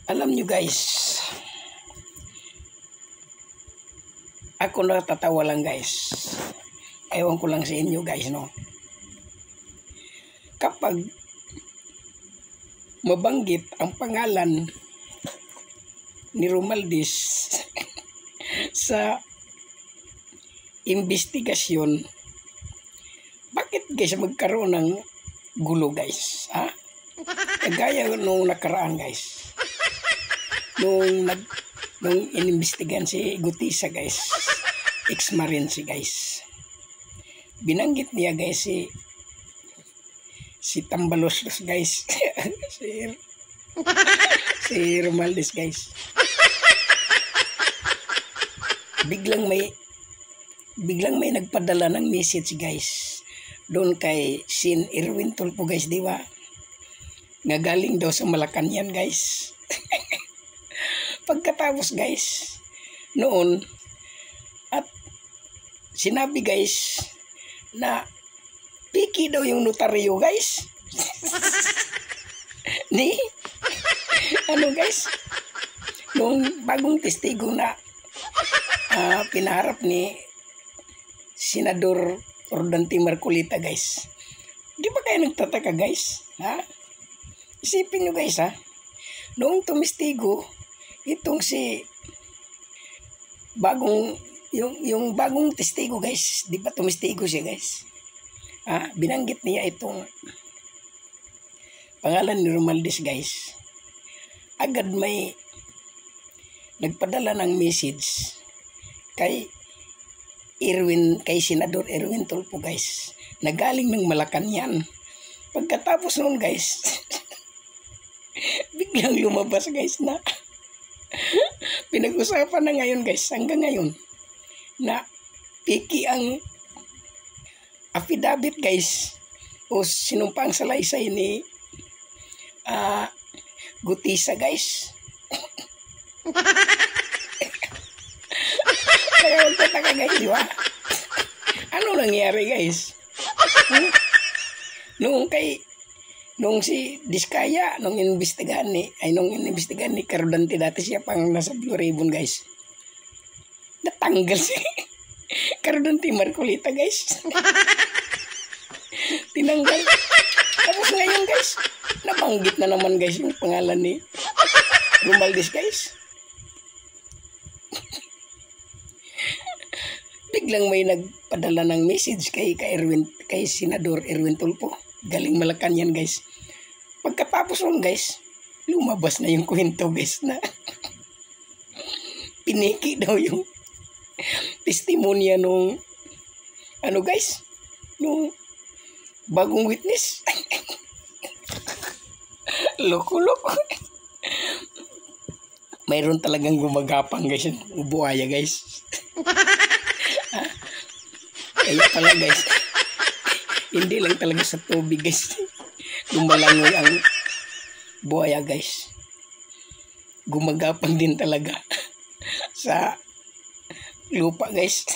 Alam nyo guys, ako natatawa lang guys. Ewan ko lang sa inyo guys, no? Kapag mabanggit ang pangalan ni Romualdez sa investigasyon, bakit guys magkaroon ng gulo guys? Ha? Kagaya nung nakaraan guys. Nung inimbestigan si Gutisa guys, ex-marine si guys. Binanggit niya guys si Tambalos guys. si Romualdez guys. Biglang may nagpadala ng message guys doon kay Sin Erwin Tulfo guys, di ba? Nga galing daw sa Malacanang guys. Pagkatapos guys, noon at sinabi guys na piki daw yung notaryo guys. Ni ano guys, nung bagong testigo na pinaharap ni Senador Rodante Marcolita guys. Di ba kayo nagtataka guys? Ha? Isipin nyo guys ha, noong tumestigo itong si yung bagong testigo guys, di ba tumestigo siya guys? Binanggit niya itong pangalan ni Romualdez guys. Agad may nagpadala ng message kay Senador Erwin Tulfo guys, na galing ng Malacanang. Pagkatapos noon guys, biglang lumabas guys na pinag-usapan na ngayon guys, hanggang ngayon, na piki ang affidavit guys o sinumpang salaysay ni Gutisa guys. Kaya magtataka guys, di ba? Ano nangyari guys? Nung si Diskaya, nung inimbestigahan ni Rodante, dati siya pang nasa Blue Ribbon guys. Natanggal si Rodante Marcolita guys. Tinanggal. Tapos ngayon guys, nabanggit na naman guys yung pangalan ni Romualdez guys. Biglang may nagpadala ng message kay Senador Erwin Tulfo, galing Malacanang guys. Pagkatapos nun guys, lumabas na yung kwento guys na piniki daw yung testimonya nung guys, nung bagong witness. Loko-loko. Mayroon talagang gumagapang guys, buhaya guys. Kaya pala guys, hindi lang talaga sa tubig guys, gumalangoy ang buhaya guys. Gumagapang din talaga sa lupa guys.